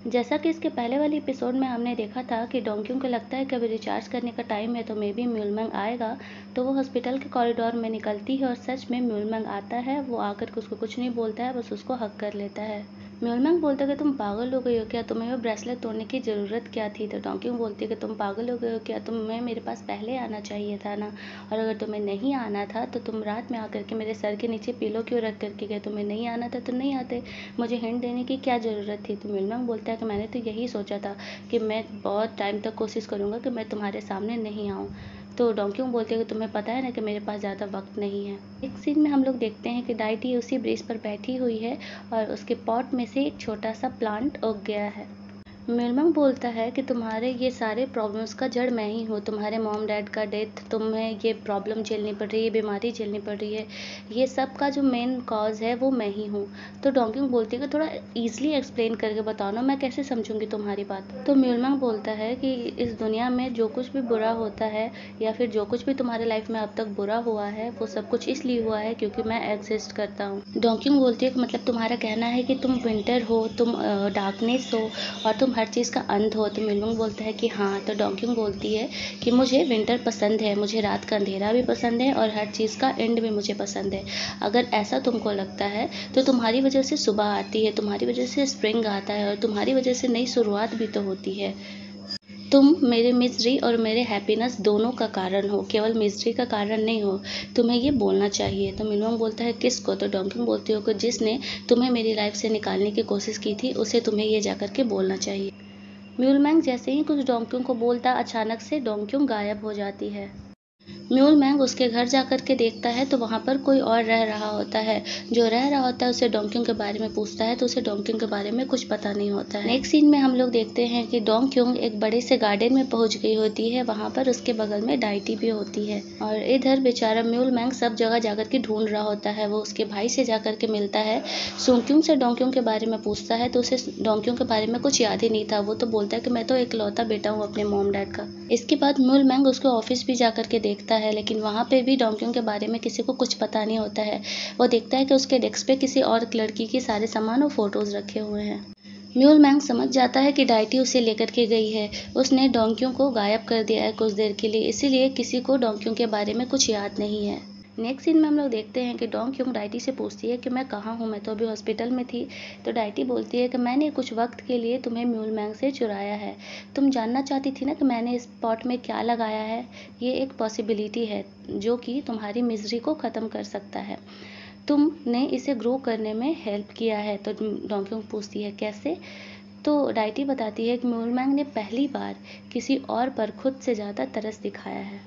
जैसा कि इसके पहले वाले एपिसोड में हमने देखा था कि डोंक्यूंग को लगता है कि अभी रिचार्ज करने का टाइम है तो मे बी म्यूलमैंग आएगा, तो वो हॉस्पिटल के कॉरिडोर में निकलती है और सच में म्यूलमैंग आता है। वो आकर के उसको कुछ नहीं बोलता है, बस उसको हक कर लेता है। म्यूलमैंग बोलता है कि तुम पागल हो गई हो क्या, तुम्हें वो ब्रेसलेट तोड़ने की ज़रूरत क्या थी। तो डोंक्यूंग बोलती है कि तुम पागल हो गए हो क्या, तुम्हें मेरे पास पहले आना चाहिए था ना, और अगर तुम्हें नहीं आना था तो तुम रात में आकर के मेरे सर के नीचे पिलो क्यों रख करके गए, तुम्हें नहीं आना था तो नहीं आते, मुझे हिंट देने की क्या ज़रूरत थी। तो म्यूलमैंग बोलता है कि मैंने तो यही सोचा था कि मैं बहुत टाइम तक कोशिश करूँगा कि मैं तुम्हारे सामने नहीं आऊँ। तो डोंक्यूंग बोलते हैं कि तुम्हें पता है ना कि मेरे पास ज़्यादा वक्त नहीं है। एक सीन में हम लोग देखते हैं कि डाइटी उसी ब्रिज पर बैठी हुई है और उसके पॉट में से एक छोटा सा प्लांट उग गया है। म्यूलमैंग बोलता है कि तुम्हारे ये सारे प्रॉब्लम्स का जड़ मैं ही हूँ, तुम्हारे मॉम डैड का डेथ, तुम्हें ये प्रॉब्लम झेलनी पड़ रही है, बीमारी झेलनी पड़ रही है, ये सब का जो मेन कॉज है वो मैं ही हूँ। तो डोंक्यूंग बोलती है कि थोड़ा ईजिली एक्सप्लेन करके बताओ ना, मैं कैसे समझूंगी तुम्हारी बात। तो म्यूलमैंग बोलता है कि इस दुनिया में जो कुछ भी बुरा होता है या फिर जो कुछ भी तुम्हारे लाइफ में अब तक बुरा हुआ है वो सब कुछ इसलिए हुआ है क्योंकि मैं एग्जिस्ट करता हूँ। डोंक्यूंग बोलती है कि मतलब तुम्हारा कहना है कि तुम विंटर हो, तुम डार्कनेस हो और तुम हर चीज़ का अंत हो। तो म्यूलमैंग बोलता है कि हाँ। तो डोंक्यूंग बोलती है कि मुझे विंटर पसंद है, मुझे रात का अंधेरा भी पसंद है और हर चीज़ का एंड भी मुझे पसंद है। अगर ऐसा तुमको लगता है तो तुम्हारी वजह से सुबह आती है, तुम्हारी वजह से स्प्रिंग आता है और तुम्हारी वजह से नई शुरुआत भी तो होती है। तुम मेरे मिजरी और मेरे हैप्पीनेस दोनों का कारण हो, केवल मिजरी का कारण नहीं हो। तुम्हें ये बोलना चाहिए। तो म्यूलमैंग बोलता है किसको। तो डोंक्यूंग बोलती हो कि जिसने तुम्हें मेरी लाइफ से निकालने की कोशिश की थी उसे तुम्हें ये जाकर के बोलना चाहिए। म्यूलमैंग जैसे ही कुछ डोंक्यूंग को बोलता, अचानक से डोंक्यूंग गायब हो जाती है। म्यूलमैंग उसके घर जाकर के देखता है तो वहाँ पर कोई और रह रहा होता है। जो रह रहा होता है उसे डोंक्यूंग के बारे में पूछता है तो उसे डोंक्यूंग के बारे में कुछ पता नहीं होता है। नेक्स्ट सीन में हम लोग देखते हैं कि डोंक्यूंग एक बड़े से गार्डन में पहुंच गई होती है, वहाँ पर उसके बगल में डाइटी भी होती है और इधर बेचारा म्यूलमैंग सब जगह जाकर के ढूंढ रहा होता है। वो उसके भाई से जाकर के मिलता है, सुंक्यूंग से डोंक्यूंग के बारे में पूछता है तो उसे डोंक्यूंग के बारे में कुछ याद ही नहीं था। वो तो बोलता है कि मैं तो इकलौता बेटा हूँ अपने मॉम डैड का। इसके बाद म्यूलमैंग उसके ऑफिस भी जाकर के देखता है, लेकिन वहाँ पे भी डोंक्यूंग के बारे में किसी को कुछ पता नहीं होता है। वो देखता है कि उसके डेस्क पे किसी और लड़की के सारे सामान और फोटोज रखे हुए हैं। म्यूलमैंग समझ जाता है कि डाइटी उसे लेकर के गई है, उसने डोंक्यूंग को गायब कर दिया है कुछ देर के लिए, इसीलिए किसी को डोंक्यूंग के बारे में कुछ याद नहीं है। नेक्स्ट सीन में हम लोग देखते हैं कि डोंक्यूंग डाइटी से पूछती है कि मैं कहाँ हूँ, मैं तो अभी हॉस्पिटल में थी। तो डाइटी बोलती है कि मैंने कुछ वक्त के लिए तुम्हें म्यूलमैंग से चुराया है। तुम जानना चाहती थी ना कि मैंने इस पॉट में क्या लगाया है। ये एक पॉसिबिलिटी है जो कि तुम्हारी मिजरी को ख़त्म कर सकता है। तुमने इसे ग्रो करने में हेल्प किया है। तो डोंक्यूंग पूछती है कैसे। तो डाइटी बताती है कि म्यूलमैंग ने पहली बार किसी और पर खुद से ज़्यादा तरस दिखाया है।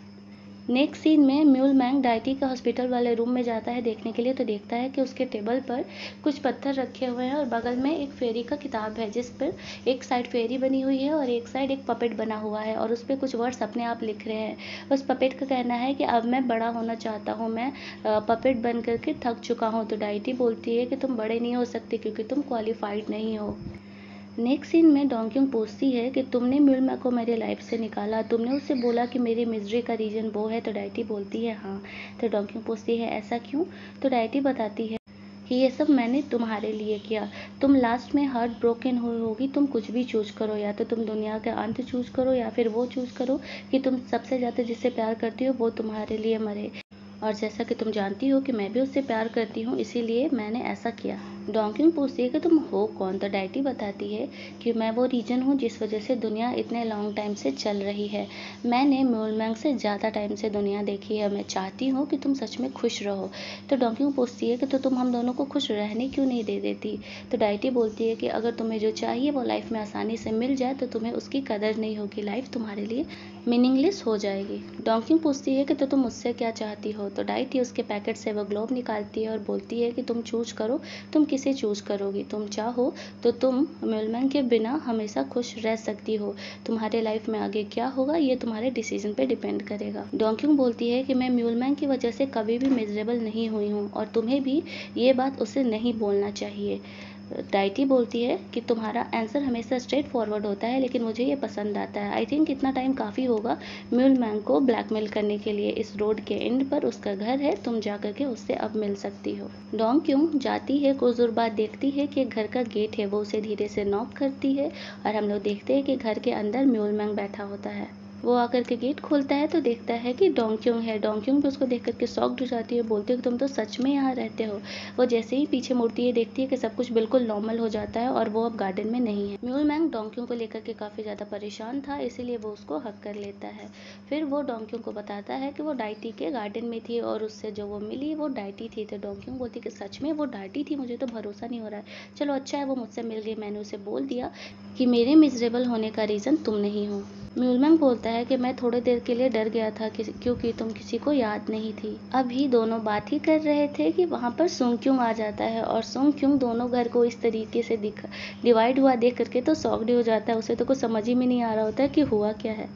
नेक्स्ट सीन में म्यूलमैंग डाइटी का हॉस्पिटल वाले रूम में जाता है देखने के लिए, तो देखता है कि उसके टेबल पर कुछ पत्थर रखे हुए हैं और बगल में एक फेरी का किताब है जिस पर एक साइड फेरी बनी हुई है और एक साइड एक पपेट बना हुआ है और उस पर कुछ वर्ड्स अपने आप लिख रहे हैं। उस पपेट का कहना है कि अब मैं बड़ा होना चाहता हूँ, मैं पपेट बन करके थक चुका हूँ। तो डाइटी बोलती है कि तुम बड़े नहीं हो सकते क्योंकि तुम क्वालिफाइड नहीं हो। नेक्स्ट सीन में डोंक्यूंग पूछती है कि तुमने म्यूलमैंग को मेरे लाइफ से निकाला, तुमने उससे बोला कि मेरी मिजरी का रीज़न वो है। तो डाइटी बोलती है हाँ। तो डोंक्यूंग पूछती है ऐसा क्यों। तो डाइटी बताती है कि ये सब मैंने तुम्हारे लिए किया। तुम लास्ट में हार्ट ब्रोकन हुई होगी, तुम कुछ भी चूज करो, या तो तुम दुनिया का अंत चूज करो या फिर वो चूज करो कि तुम सबसे ज़्यादा जिससे प्यार करती हो वो तुम्हारे लिए मरे। और जैसा कि तुम जानती हो कि मैं भी उससे प्यार करती हूँ, इसीलिए मैंने ऐसा किया। डोंक्यूंग पूछती है कि तुम हो कौन। तो डाइटी बताती है कि मैं वो रीजन हूँ जिस वजह से दुनिया इतने लॉन्ग टाइम से चल रही है। मैंने म्यूलमैंग से ज़्यादा टाइम से दुनिया देखी है, मैं चाहती हूँ कि तुम सच में खुश रहो। तो डोंक्यूंग पूछती है कि तो तुम हम दोनों को खुश रहने क्यों नहीं दे देती। तो डाइटी बोलती है कि अगर तुम्हें जो चाहिए वो लाइफ में आसानी से मिल जाए तो तुम्हें उसकी कदर नहीं होगी, लाइफ तुम्हारे लिए मीनिंगलेस हो जाएगी। डोंक्यूंग पूछती है कि तो तुम मुझसे क्या चाहती हो। तो डाइटी उसके पैकेट से वो ग्लोब निकालती है और बोलती है कि तुम चूज करो, तुम किसे चूज करोगी। तुम चाहो तो तुम म्यूलमैंग के बिना हमेशा खुश रह सकती हो, तुम्हारे लाइफ में आगे क्या होगा ये तुम्हारे डिसीजन पे डिपेंड करेगा। डोंक्यूंग बोलती है कि मैं म्यूलमैंग की वजह से कभी भी मिजरेबल नहीं हुई हूँ और तुम्हें भी ये बात उसे नहीं बोलना चाहिए। डाइटी बोलती है कि तुम्हारा आंसर हमेशा स्ट्रेट फॉरवर्ड होता है, लेकिन मुझे ये पसंद आता है। आई थिंक इतना टाइम काफ़ी होगा म्यूल मैंग को ब्लैकमेल करने के लिए। इस रोड के एंड पर उसका घर है, तुम जा करके उससे अब मिल सकती हो। डोंग क्यों जाती है, कुछ दूर बाद देखती है कि घर का गेट है, वो उसे धीरे से नॉक करती है और हम लोग देखते हैं कि घर के अंदर म्यूल मैंग बैठा होता है। वो आकर के गेट खोलता है तो देखता है कि डोंग क्यों है। डोंग क्यों भी उसको देख करके शॉक्ड हो जाती है, बोलती है कि तुम तो सच में यहाँ रहते हो। वो जैसे ही पीछे मुड़ती है देखती है कि सब कुछ बिल्कुल नॉर्मल हो जाता है और वो अब गार्डन में नहीं है। म्यूल मैंग डोंग क्यों को लेकर के काफ़ी ज़्यादा परेशान था, इसीलिए वो उसको हक कर लेता है। फिर वो डोंग क्यों को बताता है कि वो डाइटी के गार्डन में थी और उससे जो वो मिली वो डाइटी थी। तो डोंग क्यों बोलती कि सच में वो डाइटी थी, मुझे तो भरोसा नहीं हो रहा है। चलो अच्छा है वो मुझसे मिल गई, मैंने उसे बोल दिया कि मेरे मिजरेबल होने का रीज़न तुम नहीं हो। म्यूल मैंग बोलता है कि मैं थोड़ी देर के लिए डर गया था क्योंकि तुम किसी को याद नहीं थी। अभी दोनों बात ही कर रहे थे कि वहाँ पर सुंग क्योंग आ जाता है और सुंग क्योंग दोनों घर को इस तरीके से डिवाइड हुआ देख करके तो शॉक्ड हो जाता है। उसे तो कुछ समझ ही में नहीं आ रहा होता है कि हुआ क्या है।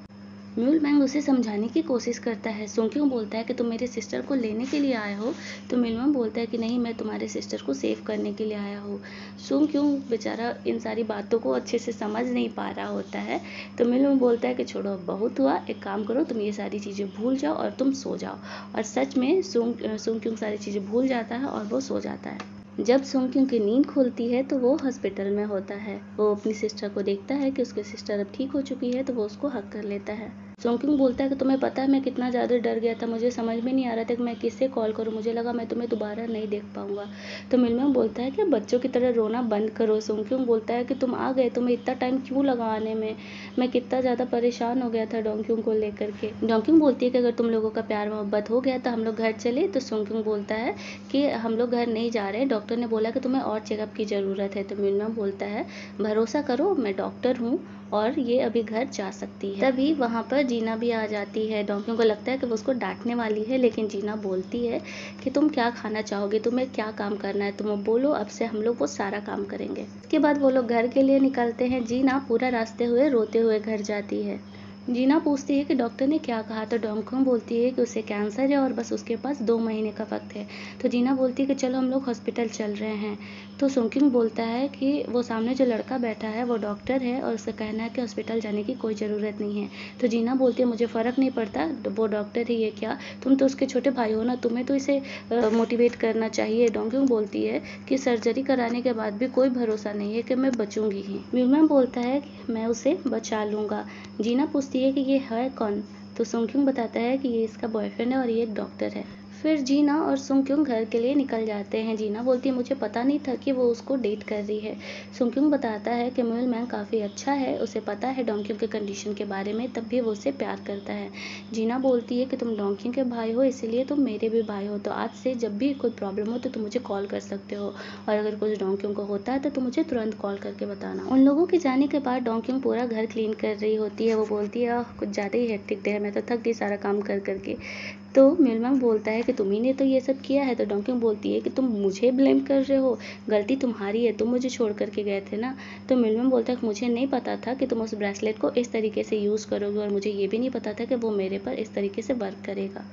म्यूल मैंग उसे समझाने की कोशिश करता है। सुंग क्योंग बोलता है कि तुम मेरे सिस्टर को लेने के लिए आए हो, तो म्यूल मैंग बोलता है कि नहीं, मैं तुम्हारे सिस्टर को सेव करने के लिए आया हूँ। सुंग क्योंग बेचारा इन सारी बातों को अच्छे से समझ नहीं पा रहा होता है। तो म्यूल मैंग बोलता है कि छोड़ो, अब बहुत हुआ, एक काम करो, तुम ये सारी चीज़ें भूल जाओ और तुम सो जाओ। और सच में सुंग क्योंग सारी चीज़ें भूल जाता है और वो सो जाता है। जब सुंग क्योंग की नींद खुलती है तो वो हॉस्पिटल में होता है। वो अपनी सिस्टर को देखता है कि उसकी सिस्टर अब ठीक हो चुकी है, तो वो उसको हक कर लेता है। सुंग क्योंग बोलता है कि तुम्हें पता है मैं कितना ज़्यादा डर गया था, मुझे समझ में नहीं आ रहा था कि मैं किससे कॉल करूँ, मुझे लगा मैं तुम्हें दोबारा नहीं देख पाऊंगा। तो म्यूल मैंग बोलता है कि बच्चों की तरह रोना बंद करो। सुंग क्योंग बोलता है कि तुम आ गए, तुम्हें इतना टाइम क्यों लगा आने में, मैं कितना ज़्यादा परेशान हो गया था डोंग क्योंग को लेकर के। डोंग क्योंग बोलती है कि अगर तुम लोगों का प्यार मोहब्बत हो गया तो हम लोग घर चले। तो सुंग क्योंग बोलता है कि हम लोग घर नहीं जा रहे, डॉक्टर ने बोला कि तुम्हें और चेकअप की ज़रूरत है। तो म्यूल मैंग बोलता है भरोसा करो, मैं डॉक्टर हूँ और ये अभी घर जा सकती है। तभी वहाँ पर जीना भी आ जाती है। डोंग क्योंग को लगता है कि वो उसको डांटने वाली है, लेकिन जीना बोलती है कि तुम क्या खाना चाहोगे, तुम्हें क्या काम करना है, तुम बोलो, अब से हम लोग वो सारा काम करेंगे। इसके बाद वो लोग घर के लिए निकलते हैं। जीना पूरा रास्ते हुए रोते हुए घर जाती है। जीना पूछती है कि डॉक्टर ने क्या कहा। तो डोंग क्योंग बोलती है कि उसे कैंसर है और बस उसके पास 2 महीने का वक्त है। तो जीना बोलती है कि चलो हम लोग हॉस्पिटल चल रहे हैं। तो सुंग क्योंग बोलता है कि वो सामने जो लड़का बैठा है वो डॉक्टर है और उसका कहना है कि हॉस्पिटल जाने की कोई ज़रूरत नहीं है। तो जीना बोलती है मुझे फ़र्क नहीं पड़ता, वो डॉक्टर है, ये क्या, तुम तो उसके छोटे भाई हो ना, तुम्हें तो इसे मोटिवेट करना चाहिए। डोंग क्योंग बोलती है कि सर्जरी कराने के बाद भी कोई भरोसा नहीं है कि मैं बचूंगी ही। म्यूल मैंग बोलता है कि मैं उसे बचा लूँगा। जीना पूछती है कि ये है कौन। तो सुंग क्योंग बताता है कि ये इसका बॉयफ्रेंड है और ये एक डॉक्टर है। फिर जीना और सुंग क्योंग घर के लिए निकल जाते हैं। जीना बोलती है मुझे पता नहीं था कि वो उसको डेट कर रही है। सुंग क्योंग बताता है कि म्यूल मैंग काफ़ी अच्छा है, उसे पता है डोंग क्योंग के कंडीशन के बारे में, तब भी वो उससे प्यार करता है। जीना बोलती है कि तुम डोंग क्योंग के भाई हो, इसीलिए तुम मेरे भी भाई हो, तो आज से जब भी कोई प्रॉब्लम हो तो तुम मुझे कॉल कर सकते हो और अगर कुछ डोंग क्योंग को होता है तो तुम मुझे तुरंत कॉल करके बताना। उन लोगों के जाने के बाद डोंग क्योंग पूरा घर क्लीन कर रही होती है। वो बोलती है कुछ ज़्यादा ही हेक्टिक डे है, मैं तो थक गई सारा काम कर करके। तो म्यूल मैंग बोलता है कि तुम्ही ने तो ये सब किया है। तो डोंग क्योंग बोलती है कि तुम मुझे ब्लेम कर रहे हो, गलती तुम्हारी है, तुम मुझे छोड़ करके गए थे ना। तो म्यूल मैंग बोलता है कि मुझे नहीं पता था कि तुम उस ब्रेसलेट को इस तरीके से यूज़ करोगे और मुझे ये भी नहीं पता था कि वो मेरे पर इस तरीके से वर्क करेगा।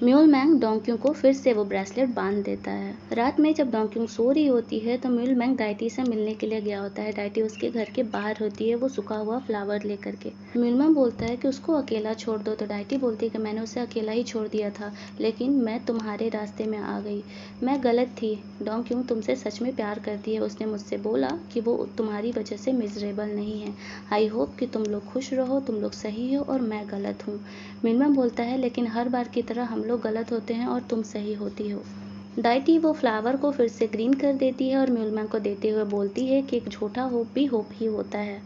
म्यूल मैंग डोंग क्योंग को फिर से वो ब्रेसलेट बांध देता है। रात में जब डोंग क्योंग सो रही होती है तो म्यूल मैंग डाइटी से मिलने के लिए गया होता है। डाइटी उसके घर के बाहर होती है, वो सूखा हुआ फ्लावर लेकर के। म्यूल मैंग बोलता है कि उसको अकेला छोड़ दो। तो डाइटी बोलती है कि मैंने उसे अकेला ही छोड़ दिया था, लेकिन मैं तुम्हारे रास्ते में आ गई, मैं गलत थी। डोंग क्योंग तुमसे सच में प्यार करती है, उसने मुझसे बोला कि वो तुम्हारी वजह से मिजरेबल नहीं है। आई होप कि तुम लोग खुश रहो, तुम लोग सही हो और मैं गलत हूँ। म्यूल मैंग बोलता है लेकिन हर बार की तरह हम लोग गलत होते हैं और तुम सही होती हो। डाइटी वो फ्लावर को फिर से ग्रीन कर देती है और म्यूल मैंग को देते हुए बोलती है कि एक झूठा होप भी होप ही होता है।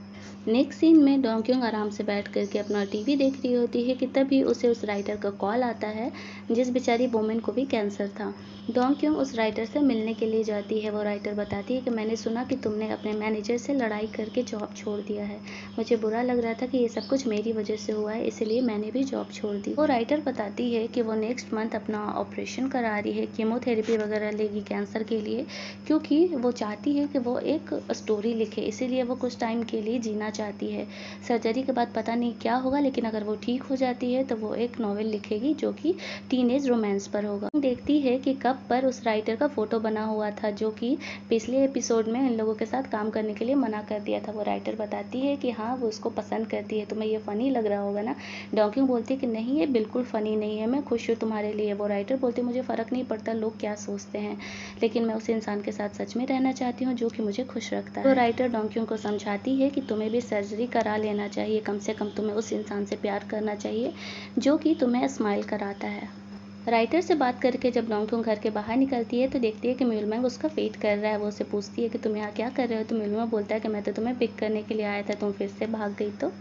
नेक्स्ट सीन में डोंग क्योंग आराम से बैठ करके अपना टीवी देख रही होती है कि तभी उसे उस राइटर का कॉल आता है जिस बेचारी वुमेन को भी कैंसर था। डोंग क्योंग उस राइटर से मिलने के लिए जाती है। वो राइटर बताती है कि मैंने सुना कि तुमने अपने मैनेजर से लड़ाई करके जॉब छोड़ दिया है, मुझे बुरा लग रहा था कि ये सब कुछ मेरी वजह से हुआ है, इसलिए मैंने भी जॉब छोड़ दी। वो राइटर बताती है कि वो नेक्स्ट मंथ अपना ऑपरेशन करा रही है, कीमोथेरेपी वगैरह लेगी कैंसर के लिए, क्योंकि वो चाहती है कि वो एक स्टोरी लिखे, इसीलिए वो कुछ टाइम के लिए जीना चाहती है। सर्जरी के बाद पता नहीं क्या होगा, लेकिन अगर वो ठीक हो जाती है तो वो एक नॉवेल लिखेगी जो कि टीनेज रोमांस पर होगा। देखती है कि कप पर उस राइटर का फोटो बना हुआ था जो कि पिछले एपिसोड में इन लोगों के साथ काम करने के लिए मना कर दिया था। वो राइटर बताती है कि हाँ, वो उसको पसंद करती है। तुम्हें ये फ़नी लग रहा होगा ना। डोंक्यूंग बोलती है कि नहीं, ये बिल्कुल फ़नी नहीं है, मैं खुश हूँ तुम्हारे लिए। वो राइटर बोलती है मुझे फ़र्क नहीं पड़ता लोग क्या सोचते हैं, लेकिन मैं उस इंसान के साथ सच में रहना चाहती हूँ जो कि मुझे खुश रखता है। तो राइटर डोंक्यूंग को समझाती है कि तुम्हें भी सर्जरी करा लेना चाहिए, कम से कम तुम्हें उस इंसान से प्यार करना चाहिए जो कि तुम्हें स्माइल कराता है। राइटर से बात करके जब डोंक्यूंग घर के बाहर निकलती है तो देखती है कि म्यूलमैंग उसका वेट कर रहा है। वो उससे पूछती है कि तुम यहाँ क्या कर रहे हो, तो म्यूलमैंग बोलता है कि मैं तो तुम्हें पिक करने के लिए आया था, तुम फिर से भाग गई। तो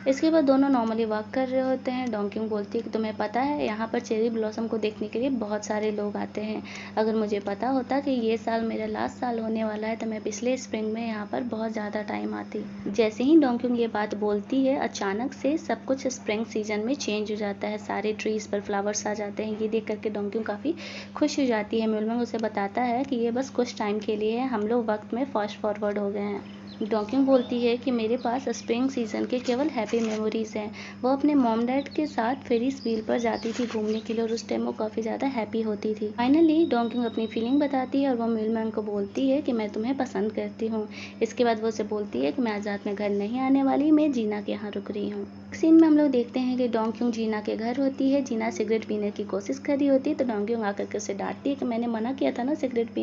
इसके बाद दोनों नॉर्मली वॉक कर रहे होते हैं। डोंक्यूंग बोलती है कि तुम्हें पता है यहाँ पर चेरी ब्लॉसम को देखने के लिए बहुत सारे लोग आते हैं। अगर मुझे पता होता कि ये साल मेरा लास्ट साल होने वाला है तो मैं पिछले स्प्रिंग में यहाँ पर बहुत ज़्यादा टाइम आती। जैसे ही डोंक्यूंग ये बात बोलती है, अचानक से सब कुछ स्प्रिंग सीजन में चेंज हो जाता है। सारे ट्रीज पर फ्लावर्स आ जाते हैं। ये देख करके डोंक्यूंग काफ़ी खुश हो जाती है। म्यूलमैंग उसे बताता है कि ये बस कुछ टाइम के लिए है, हम लोग वक्त में फास्ट फॉरवर्ड हो गए हैं। डोंक्यूंग बोलती है कि मेरे पास स्प्रिंग सीजन के केवल हैप्पी मेमोरीज हैं। वो अपने मॉम डैड के साथ फेरिस व्हील पर जाती थी घूमने के लिए और उस टाइम वो काफ़ी ज़्यादा हैप्पी होती थी। फाइनली डोंक्यूंग अपनी फीलिंग बताती है और वो म्यूलमैंग को बोलती है कि मैं तुम्हें पसंद करती हूँ। इसके बाद वो उसे बोलती है कि मैं आज रात में घर नहीं आने वाली, मैं जीना के यहाँ रुक रही हूँ। सीन में हम लोग देखते हैं कि डोंक्यूंग जीना के घर होती है। जीना सिगरेट पीने की कोशिश कर रही होती है तो डोंक्यूंग आकर के उसे डांटती है कि मैंने मना किया था ना सिगरेट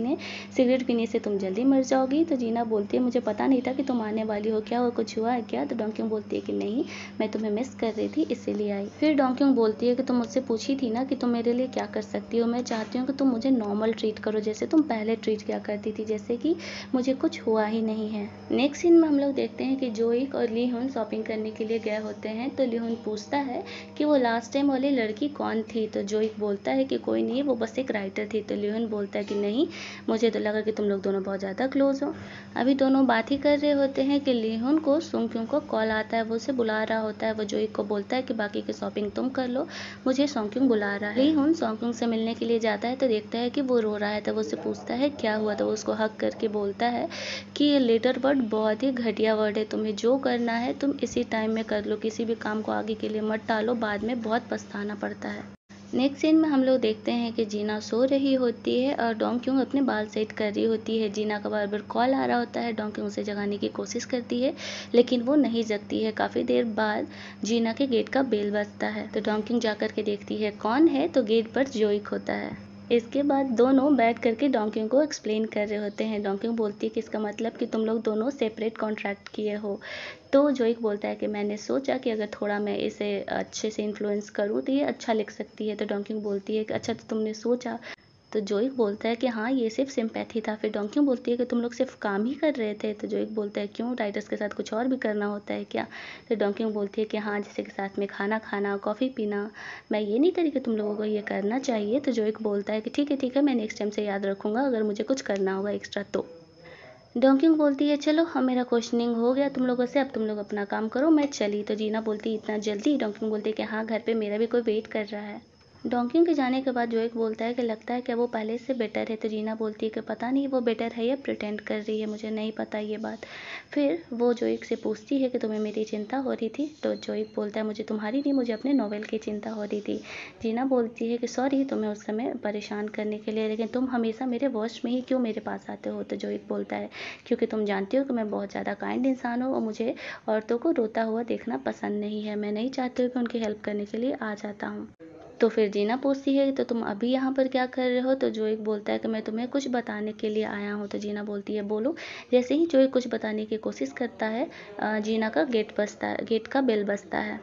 पीने से तुम जल्दी मर जाओगी। तो जीना बोलती है मुझे पता नहीं था कि तुम आने वाली हो, क्या हो, कुछ हुआ है क्या। तो डोंक्यूंग बोलती है कि नहीं, मैं तुम्हें मिस कर रही थी इसीलिए आई। फिर डोंक्यूंग बोलती है कि तुम मुझसे पूछी थी ना कि तुम मेरे लिए क्या कर सकती हो, मैं चाहती हूँ कि तुम मुझे नॉर्मल ट्रीट करो जैसे तुम पहले ट्रीट किया करती थी, जैसे कि मुझे कुछ हुआ ही नहीं है। नेक्स्ट सीन में हम लोग देखते हैं कि जोइक और लीहुन शॉपिंग करने के लिए गए होते हैं। तो लीहुन पूछता है कि वो लास्ट टाइम वाली लड़की कौन थी। तो जोइक बोलता है कि कोई नहीं, वो बस एक राइटर थी। तो लीहुन बोलता है कि नहीं, मुझे तो लगा कि तुम लोग दोनों बहुत ज़्यादा क्लोज हो। अभी दोनों बात ही कर रहे होते हैं कि लीहुन को सोंगक्यूंग को कॉल आता है। वो उसे बुला रहा होता है। वो जोइक को बोलता है कि बाकी की शॉपिंग तुम कर लो, मुझे सोंगक्यूंग बुला रहा है। लीहुन सोंगक्यूंग से मिलने के लिए जाता है तो देखता है कि वो रो रहा है। तो वो उससे पूछता है क्या हुआ। तो वो उसको हक करके बोलता है कि ये लेटर वर्ड बहुत ही घटिया वर्ड है, तुम्हें जो करना है तुम इसी टाइम में कर लो, किसी भी काम को आगे के लिए मत टालो, बाद में बहुत पछताना पड़ता है। नेक्स्ट सीन में हम लोग देखते हैं कि जीना सो रही होती है और डोंक्यूंग अपने बाल सेट कर रही होती है। जीना का बार बार कॉल आ रहा होता है। डोंक्यूंग उसे जगाने की कोशिश करती है लेकिन वो नहीं जगती है। काफ़ी देर बाद जीना के गेट का बेल बजता है तो डोंक्यूंग जाकर के देखती है कौन है। तो गेट पर जोइक होता है। इसके बाद दोनों बैठ करके डोंक्यूंग को एक्सप्लेन कर रहे होते हैं। डोंक्यूंग बोलती है कि इसका मतलब कि तुम लोग दोनों सेपरेट कॉन्ट्रैक्ट किए हो। तो जोइक बोलता है कि मैंने सोचा कि अगर थोड़ा मैं इसे अच्छे से इन्फ्लुएंस करूँ तो ये अच्छा लिख सकती है। तो डोंक्यूंग बोलती है कि अच्छा, तो तुमने सोचा। तो जोइक बोलता है कि हाँ, ये सिर्फ सिंपैथी था। फिर डोंक्यूंग बोलती है कि तुम लोग सिर्फ काम ही कर रहे थे। तो जोइक बोलता है क्यों, राइटर्स के साथ कुछ और भी करना होता है क्या। तो डोंक्यूंग बोलती है कि हाँ, जैसे कि साथ में खाना खाना, कॉफ़ी पीना। मैं ये नहीं करी कि तुम लोगों को ये करना चाहिए। तो जोइक बोलता है कि ठीक है, मैं नेक्स्ट टाइम से याद रखूँगा अगर मुझे कुछ करना होगा एक्स्ट्रा तो। डोंक्यूंग बोलती है चलो, अब मेरा क्वेश्चनिंग हो गया तुम लोगों से, अब तुम लोग अपना काम करो, मैं चली। तो जीना बोलती है इतना जल्दी। डोंक्यूंग बोलती है कि हाँ, घर पे मेरा भी कोई वेट कर रहा है। डोंक्यूंग के जाने के बाद जोइक बोलता है कि लगता है कि वो पहले से बेटर है। तो जीना बोलती है कि पता नहीं वो बेटर है या प्रिटेंड कर रही है, मुझे नहीं पता ये बात। फिर वो जोइक से पूछती है कि तुम्हें मेरी चिंता हो रही थी। तो जोइक बोलता है मुझे तुम्हारी नहीं, मुझे अपने नॉवेल की चिंता हो रही थी। जीना बोलती है कि सॉरी तुम्हें उस समय परेशान करने के लिए, लेकिन तुम हमेशा मेरे वॉच में ही क्यों मेरे पास आते हो। तो जोइक बोलता है क्योंकि तुम जानती हो कि मैं बहुत ज़्यादा काइंड इंसान हूँ और मुझे औरतों को रोता हुआ देखना पसंद नहीं है। मैं नहीं चाहती हूँ कि उनकी हेल्प करने के लिए आ जाता हूँ। तो फिर जीना पूछती है तो तुम अभी यहाँ पर क्या कर रहे हो। तो जोइक बोलता है कि मैं तुम्हें कुछ बताने के लिए आया हूँ। तो जीना बोलती है बोलो। जैसे ही जोइक कुछ बताने की कोशिश करता है, जीना का गेट का बेल बजता है।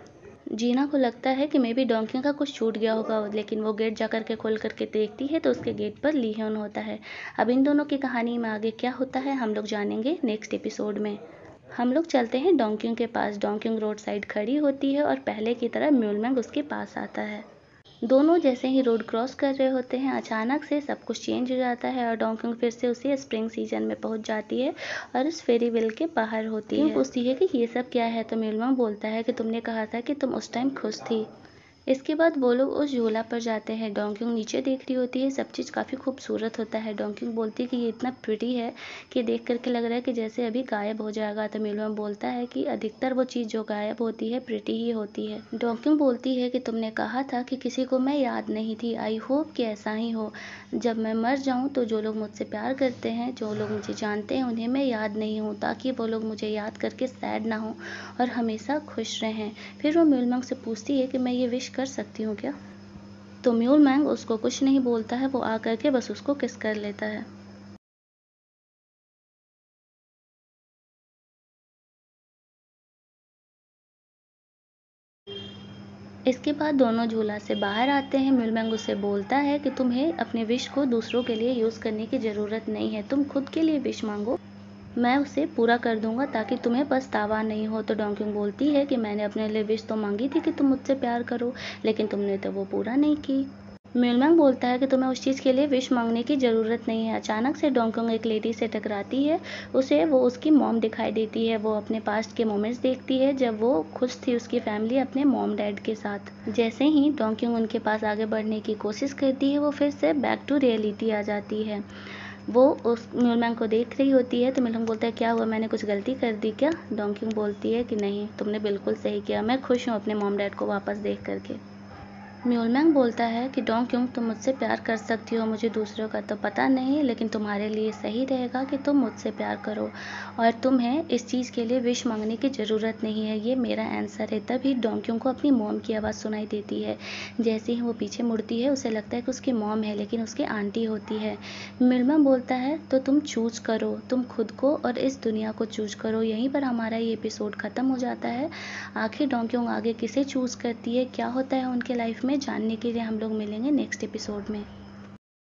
जीना को लगता है कि मे बी डोंक्यूंग का कुछ छूट गया होगा, लेकिन वो गेट जा करके खोल करके देखती है तो उसके गेट पर लीहुन होता है। अब इन दोनों की कहानी में आगे क्या होता है हम लोग जानेंगे नेक्स्ट एपिसोड में। हम लोग चलते हैं डोंक्यूंग के पास। डोंक्यूंग रोड साइड खड़ी होती है और पहले की तरह म्यूलमैंग उसके पास आता है। दोनों जैसे ही रोड क्रॉस कर रहे होते हैं, अचानक से सब कुछ चेंज हो जाता है और डोंक्यूंग फिर से उसी स्प्रिंग सीजन में पहुंच जाती है और उस फेरी वेल के बाहर होती है। पूछती है कि ये सब क्या है। तो म्यूलमैंग बोलता है कि तुमने कहा था कि तुम उस टाइम खुश थी। इसके बाद वो लोग उस झूला पर जाते हैं। डोंक्यूंग नीचे देख रही होती है, सब चीज़ काफ़ी खूबसूरत होता है। डोंक्यूंग बोलती है कि ये इतना प्रिटी है कि देख करके लग रहा है कि जैसे अभी गायब हो जाएगा। तो मिलवांग बोलता है कि अधिकतर वो चीज़ जो गायब होती है प्रिटी ही होती है। डोंक्यूंग बोलती है कि तुमने कहा था कि किसी को मैं याद नहीं थी, आई होप कि ऐसा ही हो। जब मैं मर जाऊँ तो जो लोग मुझसे प्यार करते हैं, जो लोग मुझे जानते हैं, उन्हें मैं याद नहीं हूँ, ताकि वो लोग मुझे याद करके सैड ना हो और हमेशा खुश रहें। फिर वो म्यूलमंग से पूछती है कि मैं ये विश कर सकती हूँ क्या? तो म्यूलमैंग उसको कुछ नहीं बोलता है, वो आकर के बस उसको किस कर लेता है। इसके बाद दोनों झूला से बाहर आते हैं। म्यूलमैंग उससे बोलता है कि तुम्हें अपने विश को दूसरों के लिए यूज़ करने की ज़रूरत नहीं है, तुम खुद के लिए विश मांगो, मैं उसे पूरा कर दूंगा ताकि तुम्हें पछतावा नहीं हो। तो डोंक्यूंग बोलती है कि मैंने अपने लिए विश तो मांगी थी कि तुम मुझसे प्यार करो, लेकिन तुमने तो वो पूरा नहीं की। म्यूलमैंग बोलता है कि तुम्हें उस चीज़ के लिए विश मांगने की ज़रूरत नहीं है। अचानक से डोंक्यूंग एक लेडी से टकराती है, उसे वो उसकी मॉम दिखाई देती है। वो अपने पास्ट के मोमेंट्स देखती है जब वो खुश थी उसकी फैमिली अपने मॉम डैड के साथ। जैसे ही डोंक्यूंग उनके पास आगे बढ़ने की कोशिश करती है, वो फिर से बैक टू रियलिटी आ जाती है। वो उस म्यूलमैंग को देख रही होती है। तो म्यूलमैंग बोलता है क्या हुआ, मैंने कुछ गलती कर दी क्या? डोंक्यूंग बोलती है कि नहीं, तुमने बिल्कुल सही किया, मैं खुश हूँ अपने मॉम डैड को वापस देख करके। म्यूलमैंग बोलता है कि डोंक्यूंग तुम मुझसे प्यार कर सकती हो, मुझे दूसरों का तो पता नहीं, लेकिन तुम्हारे लिए सही रहेगा कि तुम मुझसे प्यार करो और तुम्हें इस चीज़ के लिए विश मांगने की ज़रूरत नहीं है, ये मेरा आंसर है। तभी डोंक्यूंग को अपनी मॉम की आवाज़ सुनाई देती है। जैसे ही वो पीछे मुड़ती है, उसे लगता है कि उसकी मॉम है, लेकिन उसकी आंटी होती है। म्यूलमैंग बोलता है तो तुम चूज करो, तुम खुद को और इस दुनिया को चूज करो। यहीं पर हमारा ये एपिसोड ख़त्म हो जाता है। आखिर डोंक्यूंग आगे किसे चूज़ करती है, क्या होता है उनके लाइफ में, जानने के लिए हम लोग मिलेंगे नेक्स्ट एपिसोड में।